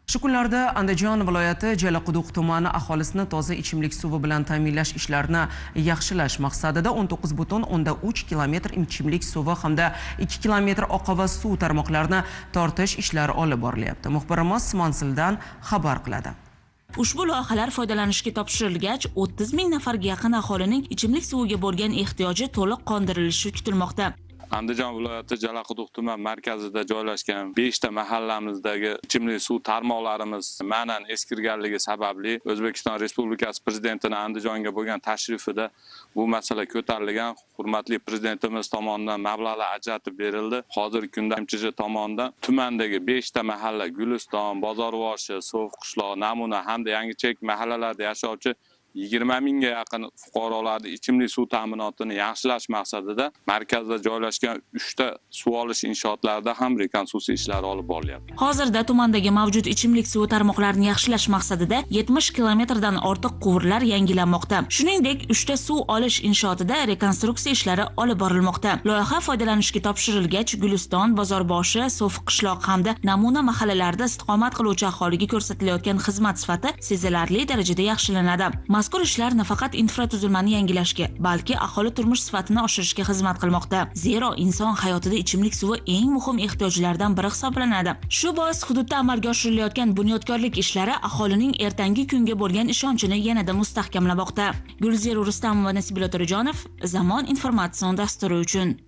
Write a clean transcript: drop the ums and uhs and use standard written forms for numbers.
Shu kunlarda Andijon viloyati Jalaquduq tumani aholisini toza ichimlik suvi bilan ta'minlash ishlarini yaxshilash maqsadida 19,3 kilometr ichimlik suvi hamda 2 kilometr oqova suv tarmoqlarini tortish ishlari olib borilyapti. Muxbirimiz manzildan xabar qiladi. Ushbu loyihalar foydalanishga topshirilgach, 30 ming nafarga yaqin aholining ichimlik suviga bo'lgan ehtiyoji to'liq qondirilishi kutilmoqda. Andijon viloyati Jalaquduq tuman markazida joylashgan 5 ta mahallamizdagi ichimlik suv tarmoqlarimiz ma'nan eskirganligi sababli O'zbekiston Respublikasi prezidentining Andijonga bo'lgan tashrifida bu masala ko'tarilgan. Hurmatli prezidentimiz tomonidan mablag'lar ajratib berildi. Hozirgi kunda MChJ tomonidan tumandagi 5 ta mahalla Guliston, Bozorvoshi, So'vqishloq, Namuna hamda Yangichek mahallalarda yashovchi 20 mingga yaqin fuqarolarning ichimlik suv ta'minotini yaxshilash maqsadida markazda joylashgan 3 ta suv olish inshootlarida ham rekonstruksiya ishlari olib borilyapti. Hozirda tumandagi mavjud ichimlik suvi tarmoqlarini yaxshilash maqsadida 70 kilometrdan ortiq quvurlar yangilanmoqda. Shuningdek, 3 ta suv olish inshootida rekonstruksiya ishlari olib borilmoqda. Loyiha foydalanishga topshirilgach, Guliston, Bozorboshi, So'vqishloq hamda Namuna mahallalarida istiqomat qiluvchi aholiga ko'rsatilayotgan xizmat sifati sezilarli darajada yaxshilanadi. Mazkur ishlar nafaqat infratuzilmani yangilashga, balki aholi turmush sifatini oshirishga xizmat qilmoqda. Zero inson hayotida ichimlik suvi eng muhim ehtiyojlardan biri hisoblanadi. Shu bois hududda amalga oshirilayotgan bunyodkorlik ishlari aholining ertangi kunga bo'lgan ishonchini yanada mustahkamlamoqda. Gulzira Rustamova, Nasibullo To'rajonov, Zamon informatsion dasturi uchun.